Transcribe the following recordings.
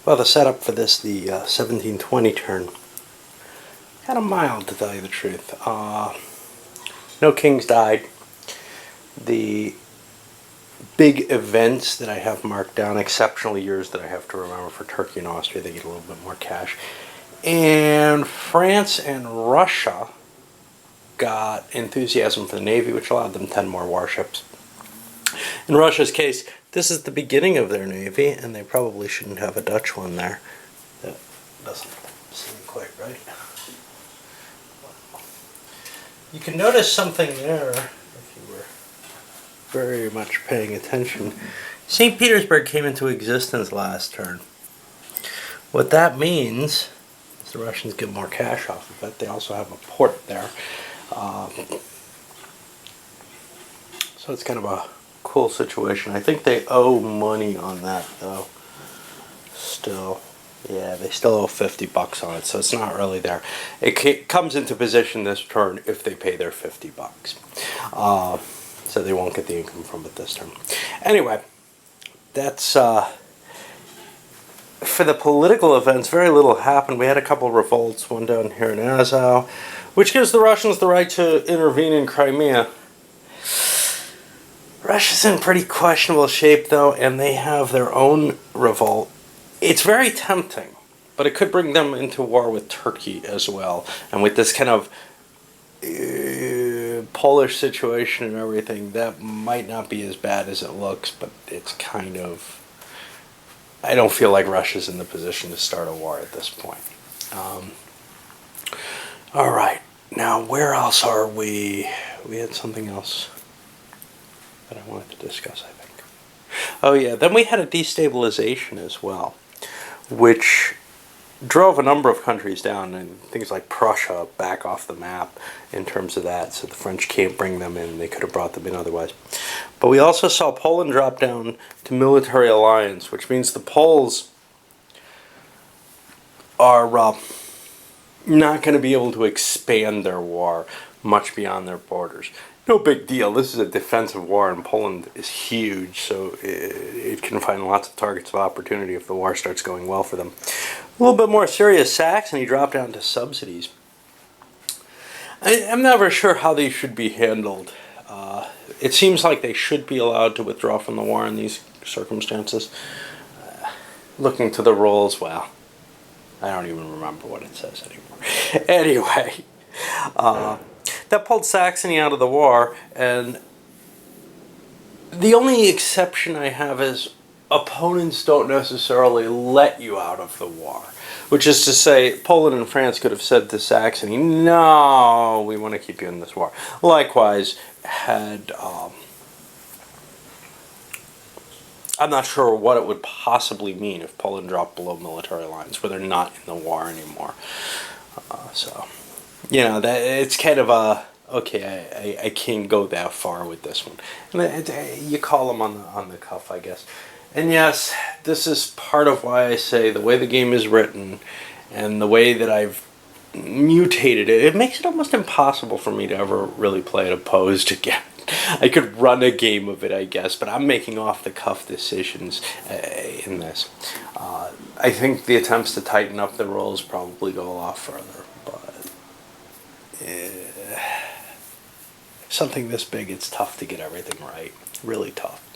Well, the setup for this, the 1720 turn, kind of mild to tell you the truth. No kings died. The big events that I have marked down, exceptional years that I have to remember for Turkey and Austria, they get a little bit more cash. And France and Russia got enthusiasm for the Navy, which allowed them 10 more warships. In Russia's case, this is the beginning of their Navy, and they probably shouldn't have a Dutch one there. That doesn't seem quite right. You can notice something there, if you were very much paying attention. St. Petersburg came into existence last turn. What that means is the Russians get more cash off of it. They also have a port there. So it's kind of a cool situation. I think they owe money on that, though. Still. Yeah, they still owe $50 on it, so it's not really there. It comes into position this turn if they pay their $50. So they won't get the income from it this turn. Anyway, that's for the political events. Very little happened. We had a couple of revolts, one down here in Azov, which gives the Russians the right to intervene in Crimea. Russia's in pretty questionable shape, though, and they have their own revolt. It's very tempting, but it could bring them into war with Turkey as well. And with this kind of Polish situation and everything, that might not be as bad as it looks, but it's kind of... I don't feel like Russia's in the position to start a war at this point. All right. Now, where else are we? We had something else that I wanted to discuss, I think. Oh, yeah. Then we had a destabilization as well, which drove a number of countries down, and things like Prussia back off the map in terms of that, so the French can't bring them in. They could have brought them in otherwise. But we also saw Poland drop down to military alliance, which means the Poles are not going to be able to expand their war much beyond their borders. No big deal. This is a defensive war, and Poland is huge, so it can find lots of targets of opportunity if the war starts going well for them. A little bit more serious, Saxony dropped down to subsidies. I'm never sure how these should be handled. It seems like they should be allowed to withdraw from the war in these circumstances. Looking to the rules, well, I don't even remember what it says anymore. Anyway, that pulled Saxony out of the war, and the only exception I have is opponents don't necessarily let you out of the war. Which is to say, Poland and France could have said to Saxony, no, we want to keep you in this war. Likewise, had... I'm not sure what it would possibly mean if Poland dropped below military lines, where they're not in the war anymore. So, you know, that it's kind of a... Okay, I can't go that far with this one. And you call them on the cuff, I guess. And yes, this is part of why I say the way the game is written and the way that I've mutated it, it makes it almost impossible for me to ever really play it opposed again. I could run a game of it, I guess, but I'm making off-the-cuff decisions in this. I think the attempts to tighten up the rules probably go a lot further, but something this big, it's tough to get everything right. Really tough.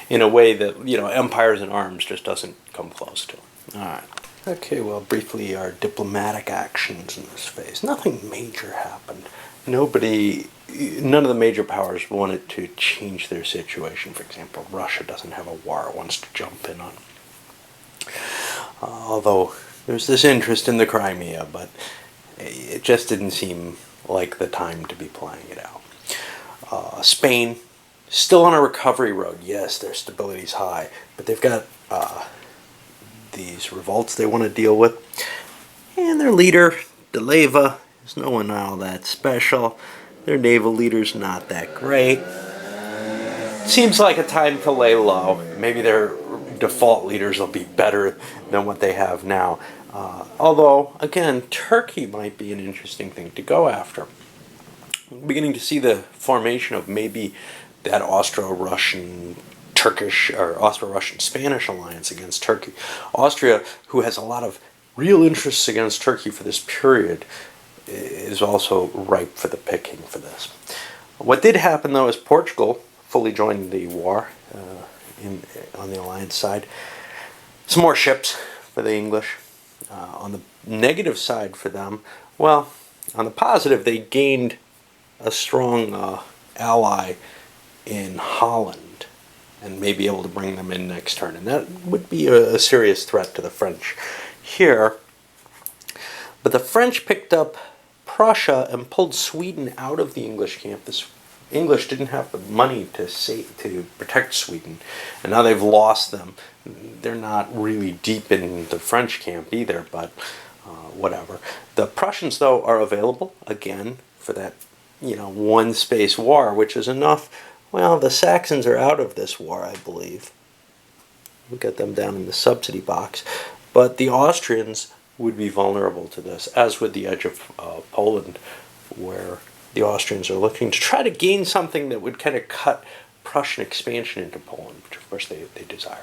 In a way that, you know, Empires in Arms just doesn't come close to. Alright. Okay, well, briefly, our diplomatic actions in this phase. Nothing major happened. None of the major powers wanted to change their situation. For example, Russia doesn't have a war it wants to jump in on. Although, there's this interest in the Crimea, but it just didn't seem like the time to be playing it out. Spain, still on a recovery road. Yes, their stability's high, but they've got these revolts they want to deal with. And their leader, De Leyva, is no one all that special. Their naval leader's not that great. Seems like a time to lay low. Maybe their default leaders will be better than what they have now. Although, again, Turkey might be an interesting thing to go after. I'm beginning to see the formation of maybe that Austro-Russian Turkish or Austro-Russian-Spanish alliance against Turkey. Austria, who has a lot of real interests against Turkey for this period, is also ripe for the picking for this. What did happen, though, is Portugal fully joined the war on the alliance side. Some more ships for the English. On the negative side for them, well, on the positive, they gained a strong ally in Holland and may be able to bring them in next turn. And that would be a serious threat to the French here. But the French picked up Prussia and pulled Sweden out of the English camp. The English didn't have the money to protect Sweden, and now they've lost them. They're not really deep in the French camp either, but whatever. The Prussians, though, are available again for that, one space war, which is enough. Well, the Saxons are out of this war, I believe. We'll get them down in the subsidy box. But the Austrians would be vulnerable to this, as would the edge of Poland, where the Austrians are looking to try to gain something that would kind of cut Prussian expansion into Poland, which of course they desire.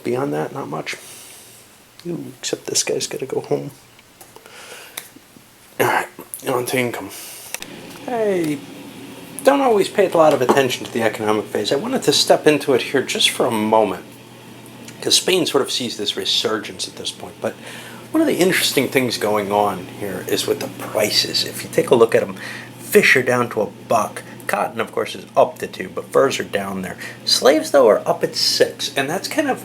Beyond that, not much. Ooh, except this guy's got to go home. Alright, on to income. I don't always pay a lot of attention to the economic phase. I wanted to step into it here just for a moment, because Spain sort of sees this resurgence at this point. But one of the interesting things going on here is with the prices. If you take a look at them, fish are down to $1. Cotton, of course, is up to $2, but furs are down there. Slaves, though, are up at $6, and that's kind of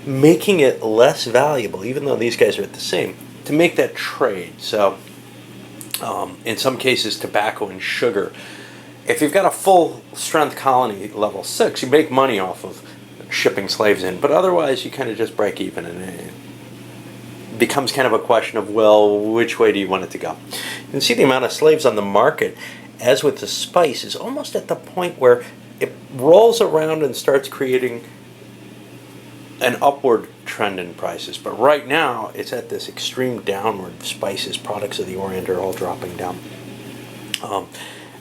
making it less valuable, even though these guys are at the same, to make that trade. So, in some cases, tobacco and sugar. If you've got a full-strength colony level 6, you make money off of shipping slaves in, but otherwise you kind of just break even, and it becomes kind of a question of, well, which way do you want it to go? You can see the amount of slaves on the market, as with the spice, is almost at the point where it rolls around and starts creating an upward trend in prices. But right now, it's at this extreme downward. Spices, products of the Orient, are all dropping down.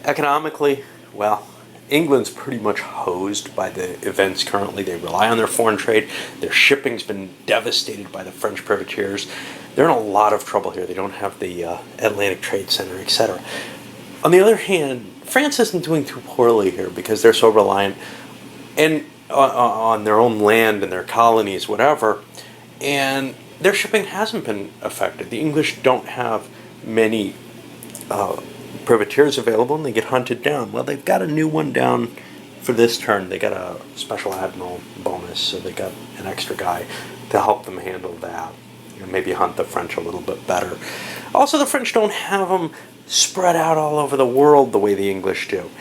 Economically, well, England's pretty much hosed by the events currently. They rely on their foreign trade. Their shipping's been devastated by the French privateers. They're in a lot of trouble here. They don't have the Atlantic Trade Center, etc. On the other hand, France isn't doing too poorly here because they're so reliant on their own land and their colonies, whatever, and their shipping hasn't been affected. The English don't have many privateers available, and they get hunted down. Well, they've got a new one down for this turn. They got a special admiral bonus, so they got an extra guy to help them handle that, and maybe hunt the French a little bit better. Also, the French don't have them spread out all over the world the way the English do.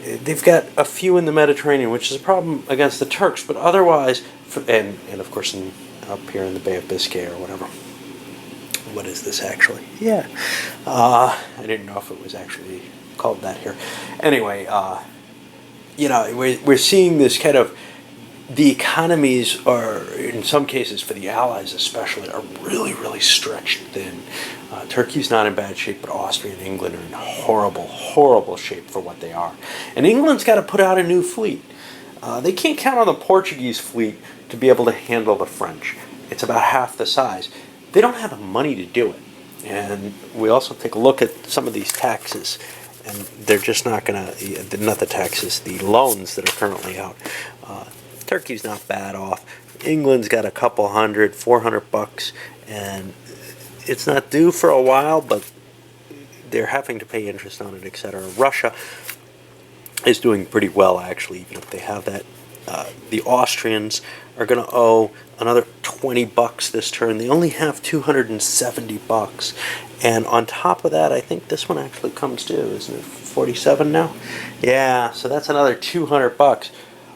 They've got a few in the Mediterranean, which is a problem against the Turks, but otherwise, and of course up here in the Bay of Biscay or whatever. What is this actually? Yeah. I didn't know if it was actually called that here. Anyway, we're seeing this kind of, the economies are, in some cases for the Allies especially, are really, really stretched thin. Turkey's not in bad shape, but Austria and England are in horrible, horrible shape for what they are. And England's got to put out a new fleet. They can't count on the Portuguese fleet to be able to handle the French. It's about half the size. They don't have the money to do it. And we also take a look at some of these taxes, and they're just not going to, not the taxes, the loans that are currently out. Turkey's not bad off. England's got a couple hundred, $400, and it's not due for a while, but they're having to pay interest on it, etc. Russia is doing pretty well, actually, even if they have that. The Austrians are going to owe another $20 this turn. They only have $270, and on top of that, I think this one actually comes due, isn't it? 47 now. Yeah, so that's another $200.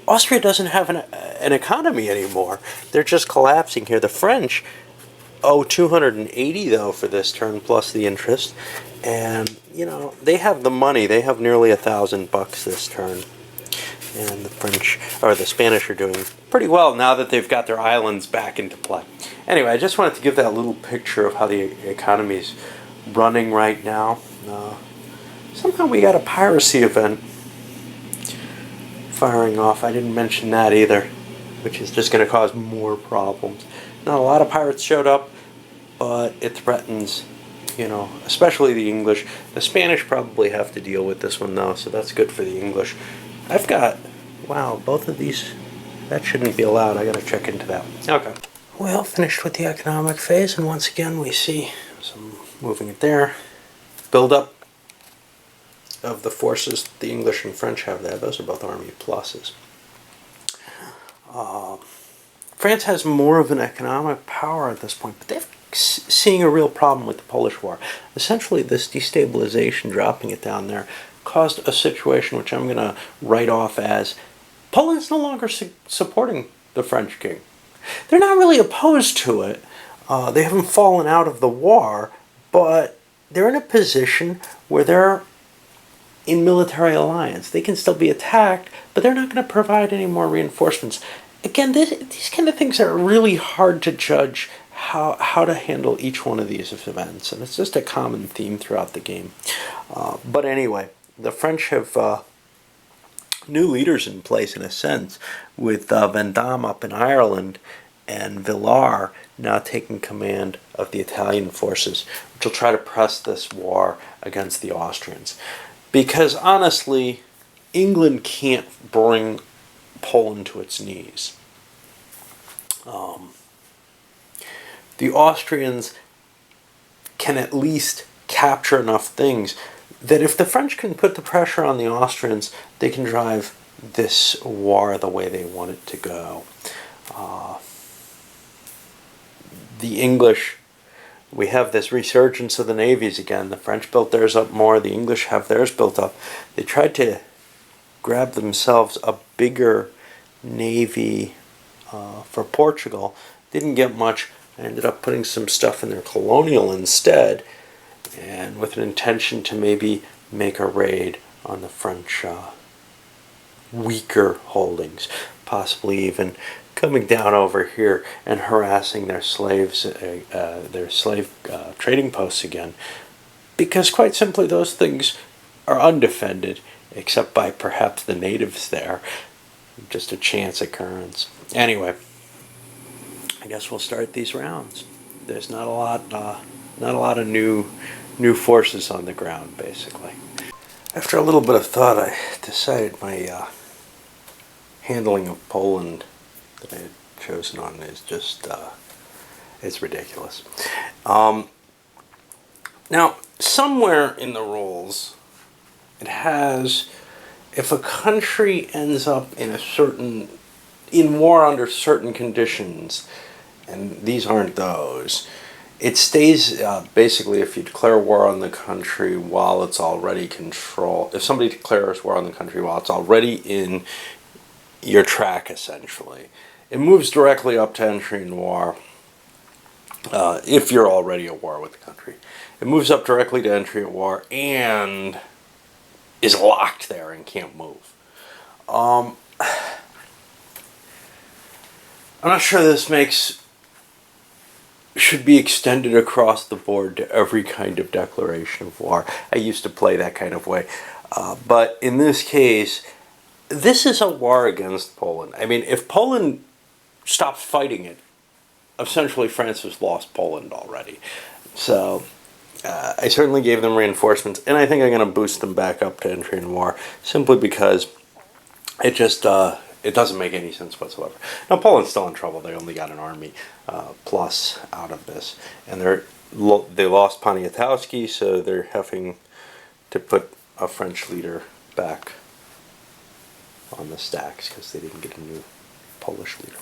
Austria doesn't have an economy anymore. They're just collapsing here. The French owe 280 though for this turn plus the interest, and they have the money. They have nearly $1,000 this turn, and the French or the Spanish are doing pretty well now that they've got their islands back into play. Anyway, I just wanted to give that little picture of how the economy's running right now. Somehow we got a piracy event. firing off. I didn't mention that either, which is just going to cause more problems. Not a lot of pirates showed up, but it threatens, especially the English. The Spanish probably have to deal with this one though, so that's good for the English. I've got, wow, both of these, that shouldn't be allowed. I gotta check into that. Okay. Well, finished with the economic phase, and once again we see some moving it there. Build up of the forces the English and French have there. Those are both Army pluses. France has more of an economic power at this point, but they're seeing a real problem with the Polish War. Essentially, this destabilization, dropping it down there, caused a situation which I'm going to write off as Poland's no longer supporting the French king. They're not really opposed to it. They haven't fallen out of the war, but they're in a position where they're in military alliance. They can still be attacked, but they're not going to provide any more reinforcements. Again, these kind of things are really hard to judge how to handle each one of these events, and it's just a common theme throughout the game. But anyway, the French have new leaders in place in a sense, with Vendôme up in Ireland and Villars now taking command of the Italian forces, which will try to press this war against the Austrians. Because honestly, England can't bring Poland to its knees. The Austrians can at least capture enough things that if the French can put the pressure on the Austrians, they can drive this war the way they want it to go. The English, we have this resurgence of the navies again. The French built theirs up more. The English have theirs built up. They tried to grab themselves a bigger navy for Portugal. Didn't get much. I ended up putting some stuff in their colonial instead, and with an intention to maybe make a raid on the French weaker holdings, possibly even coming down over here and harassing their slaves, their slave trading posts again, because quite simply those things are undefended, except by perhaps the natives there. Just a chance occurrence. Anyway, I guess we'll start these rounds. There's not a lot of new forces on the ground, basically. After a little bit of thought, I decided my handling of Poland that I had chosen on is just it's ridiculous. Now, somewhere in the rules, it has, if a country ends up in war under certain conditions, and these aren't those, it stays, basically, if you declare war on the country while it's already if somebody declares war on the country while it's already in your track, essentially, it moves directly up to entry in war, if you're already at war with the country. It moves up directly to entry at war and is locked there and can't move. I'm not sure this should be extended across the board to every kind of declaration of war. I used to play that kind of way. But in this case, this is a war against Poland. I mean, if Poland stopped fighting it, essentially France has lost Poland already. So I certainly gave them reinforcements, and I think I'm going to boost them back up to entry in war, simply because it just it doesn't make any sense whatsoever. Now, Poland's still in trouble. They only got an army plus out of this, and they lost Poniatowski, so they're having to put a French leader back on the stacks because they didn't get a new Polish leader.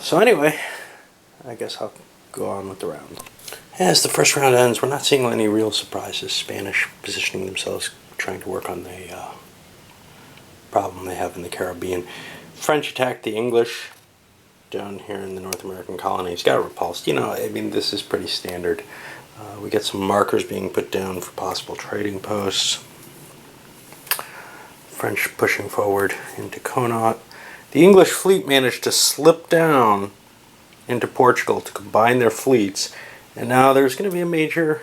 So anyway, I guess I'll go on with the round. As the first round ends, we're not seeing any real surprises. Spanish positioning themselves, trying to work on the problem they have in the Caribbean. French attacked the English down here in the North American colonies. Got repulsed. I mean, this is pretty standard. We get some markers being put down for possible trading posts. French pushing forward into Connaught. The English fleet managed to slip down into Portugal to combine their fleets, and now there's going to be a major,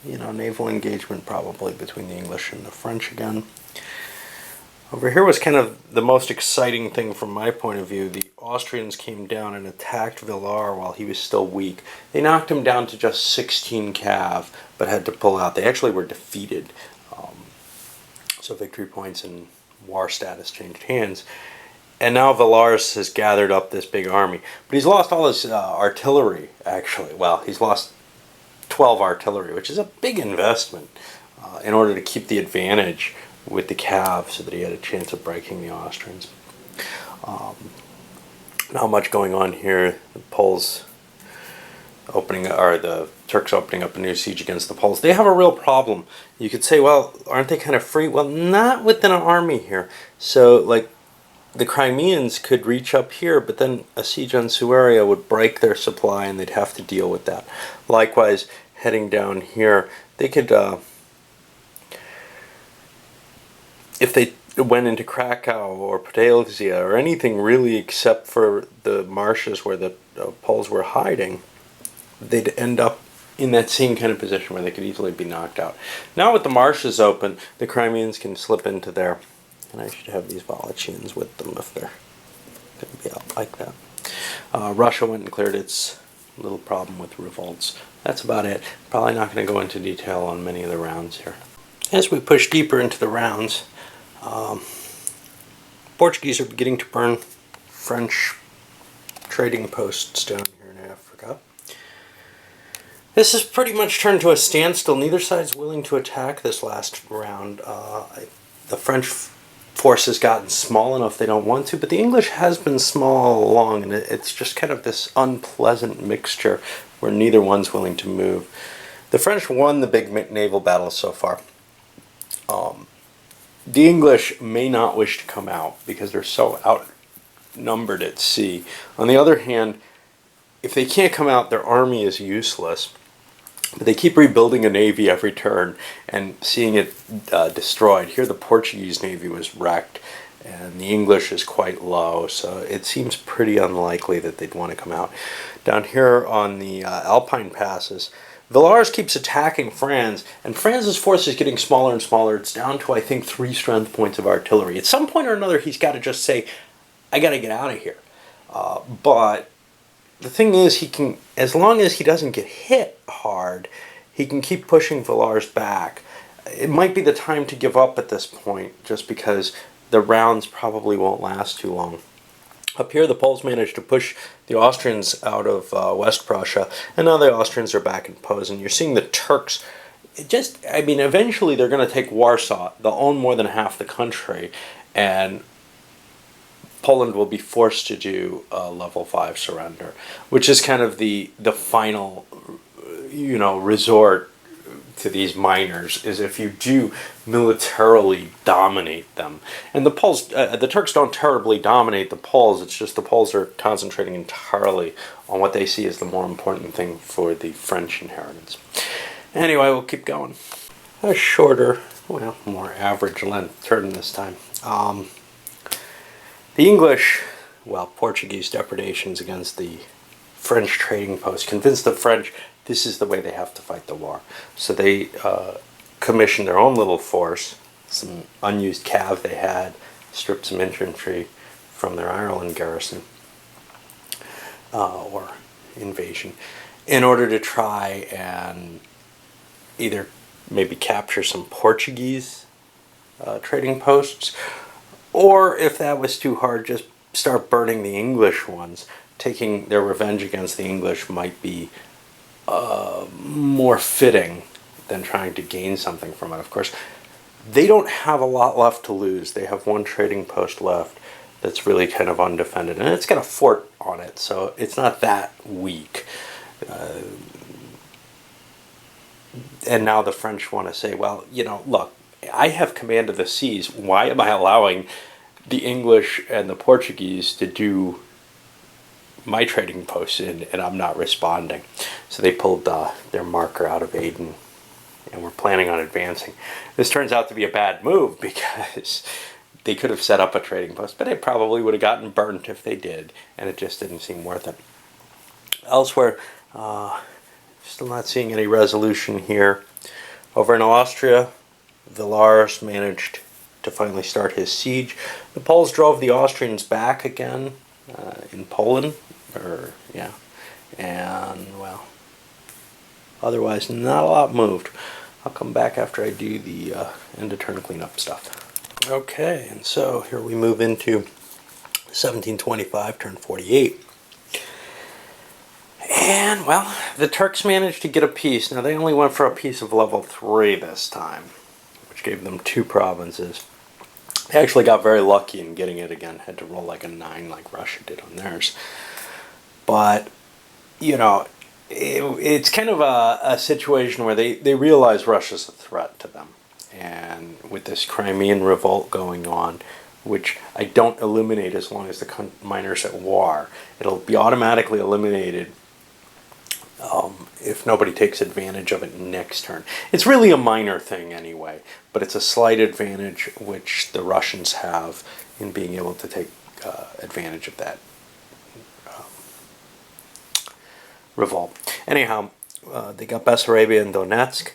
naval engagement probably between the English and the French again. Over here was kind of the most exciting thing from my point of view. The Austrians came down and attacked Villar while he was still weak. They knocked him down to just 16 cav, but had to pull out. They actually were defeated. So victory points and war status changed hands. And now Villars has gathered up this big army. But he's lost all his artillery, actually. Well, he's lost 12 artillery, which is a big investment in order to keep the advantage with the cav so that he had a chance of breaking the Austrians. Not much going on here. The Poles the Turks opening up a new siege against the Poles. They have a real problem. You could say, well, aren't they kind of free? Well, not within an army here. So, like, the Crimeans could reach up here, but then a siege on Sueria would break their supply and they'd have to deal with that. Likewise, heading down here, they could, if they went into Krakow or Podelzia or anything really except for the marshes where the Poles were hiding, they'd end up in that same kind of position where they could easily be knocked out. Now with the marshes open, the Crimeans can slip into there. And I should have these Wallachians with them if they're going to be out like that. Russia went and cleared its little problem with revolts. That's about it. Probably not going to go into detail on many of the rounds here. As we push deeper into the rounds, Portuguese are beginning to burn French trading posts down here in Africa. This has pretty much turned to a standstill. Neither side's willing to attack this last round. The French force has gotten small enough they don't want to, but the English has been small all along, and it's just kind of this unpleasant mixture where neither one's willing to move. The French won the big naval battle so far. The English may not wish to come out because they're so outnumbered at sea. On the other hand, if they can't come out, their army is useless. But they keep rebuilding a navy every turn and seeing it destroyed. Here the Portuguese navy was wrecked and the English is quite low, so it seems pretty unlikely that they'd want to come out. Down here on the Alpine passes, Villars keeps attacking Franz, and Franz's force is getting smaller and smaller. It's down to, I think, 3 strength points of artillery. At some point or another, he's got to just say, I got to get out of here. But the thing is, he can, as long as he doesn't get hit hard, he can keep pushing Villars back. It might be the time to give up at this point, just because the rounds probably won't last too long. Up here, the Poles managed to push the Austrians out of West Prussia, and now the Austrians are back in Posen. You're seeing the Turks, eventually they're going to take Warsaw. They'll own more than half the country, and Poland will be forced to do a level 5 surrender, which is kind of the final, resort to these miners, is if you do militarily dominate them. And the Poles, the Turks don't terribly dominate the Poles, it's just the Poles are concentrating entirely on what they see as the more important thing for the French inheritance. Anyway, we'll keep going. A shorter, more average length turn this time. The English, Portuguese depredations against the French trading post convinced the French this is the way they have to fight the war. So they commissioned their own little force, some unused cav they had, stripped some infantry from their Ireland garrison, or invasion, in order to try and either maybe capture some Portuguese trading posts, or if that was too hard, just start burning the English ones. Taking their revenge against the English might be more fitting than trying to gain something from it. Of course, they don't have a lot left to lose. They have one trading post left that's really kind of undefended, and it's got a fort on it, so it's not that weak. And now the French want to say, well, look, I have command of the seas. Why am I allowing the English and the Portuguese to do my trading posts in, and I'm not responding? So they pulled their marker out of Aden and were planning on advancing. This turns out to be a bad move because they could have set up a trading post, but it probably would have gotten burnt if they did, and it just didn't seem worth it. Elsewhere, still not seeing any resolution here. Over in Austria, Villars managed to finally start his siege. The Poles drove the Austrians back again in Poland, and well, otherwise not a lot moved. I'll come back after I do the end of turn cleanup stuff. Okay, and so here we move into 1725, turn 48. And, well, the Turks managed to get a piece. Now, they only went for a piece of level 3 this time, which gave them 2 provinces. They actually got very lucky in getting it again. Had to roll like a 9 like Russia did on theirs. But, you know, it's kind of a situation where they realize Russia's a threat to them. And with this Crimean revolt going on, which I don't eliminate as long as the miner's at war, it'll be automatically eliminated if nobody takes advantage of it next turn. It's really a minor thing anyway, but it's a slight advantage which the Russians have in being able to take advantage of that revolt. Anyhow, they got Bessarabia and Donetsk.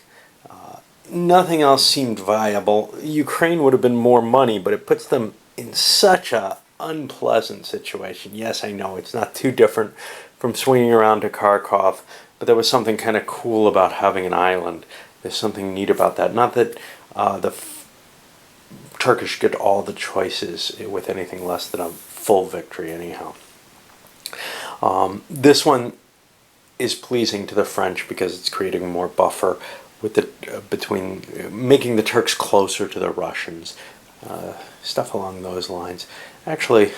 Nothing else seemed viable. Ukraine would have been more money, but it puts them in such a unpleasant situation. Yes, I know it's not too different from swinging around to Kharkov, but there was something kind of cool about having an island. There's something neat about that. Not that the Turkish get all the choices with anything less than a full victory anyhow. This one is pleasing to the French because it's creating more buffer with the between making the Turks closer to the Russians, stuff along those lines. Actually,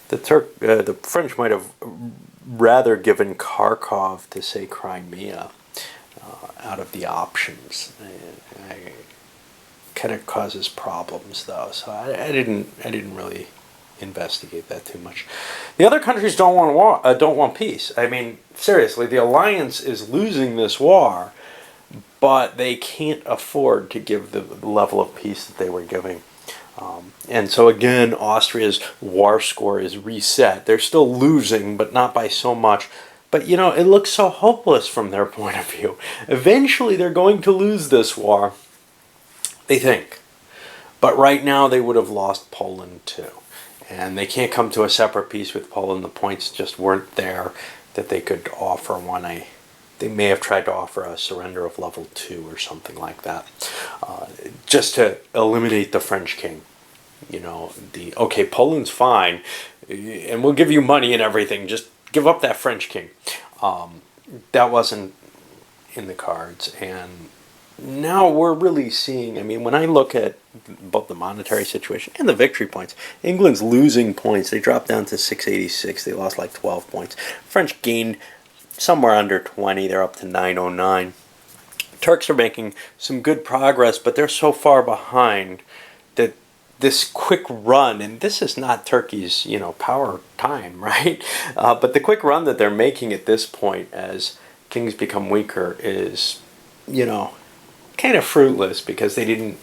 the French might have rather given Kharkov to say Crimea out of the options. It kind of causes problems though, so I didn't really investigate that too much. The other countries don't want peace. I mean, seriously, the alliance is losing this war, but they can't afford to give the level of peace that they were giving. And so again, Austria's war score is reset. They're still losing, but not by so much. But you know, it looks so hopeless from their point of view. Eventually, they're going to lose this war, they think. But right now, they would have lost Poland too. And they can't come to a separate peace with Poland. The points just weren't there that they could offer one. They may have tried to offer a surrender of level 2 or something like that, just to eliminate the French king. You know, okay, Poland's fine, and we'll give you money and everything. Just give up that French king. That wasn't in the cards, and now we're really seeing, I mean, when I look at both the monetary situation and the victory points, England's losing points. They dropped down to 686. They lost like 12 points. French gained somewhere under 20. They're up to 909. Turks are making some good progress, but they're so far behind that this quick run, and this is not Turkey's, you know, power time, right? But the quick run that they're making at this point as things become weaker is, you know, kind of fruitless because they didn't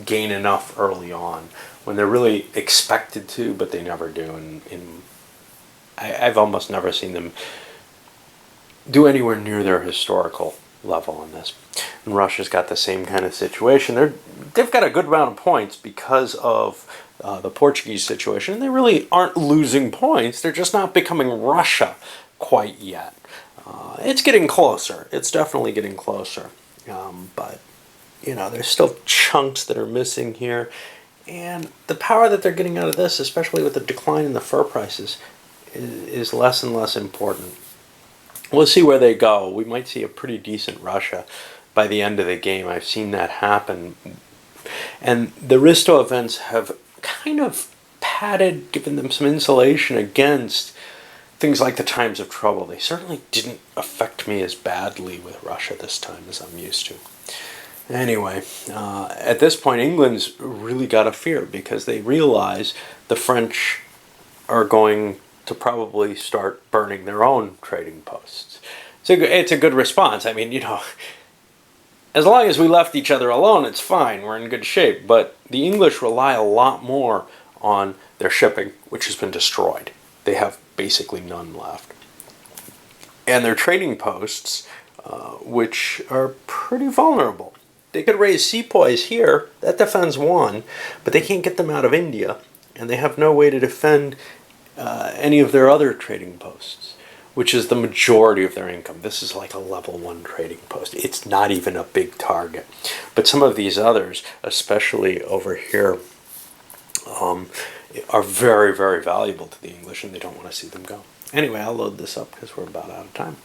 gain enough early on when they're really expected to, but they never do. And I've almost never seen them do anywhere near their historical level on this. And Russia's got the same kind of situation. They've got a good amount of points because of the Portuguese situation. They really aren't losing points. They're just not becoming Russia quite yet. It's getting closer. It's definitely getting closer. But, you know, there's still chunks that are missing here. And the power that they're getting out of this, especially with the decline in the fur prices, is less and less important. We'll see where they go. We might see a pretty decent Russia by the end of the game. I've seen that happen. And the Risto events have kind of padded, given them some insulation against things like the times of trouble. They certainly didn't affect me as badly with Russia this time as I'm used to. Anyway, at this point, England's really got a fear because they realize the French are going to probably start burning their own trading posts. It's a good response. I mean, you know, as long as we left each other alone, it's fine. We're in good shape. But the English rely a lot more on their shipping, which has been destroyed. They have basically none left. And their trading posts, which are pretty vulnerable. They could raise sepoys here. That defends one, but they can't get them out of India, and they have no way to defend any of their other trading posts, which is the majority of their income. This is like a level 1 trading post. It's not even a big target. But some of these others, especially over here, are very, very valuable to the English, and they don't want to see them go. Anyway, I'll load this up because we're about out of time.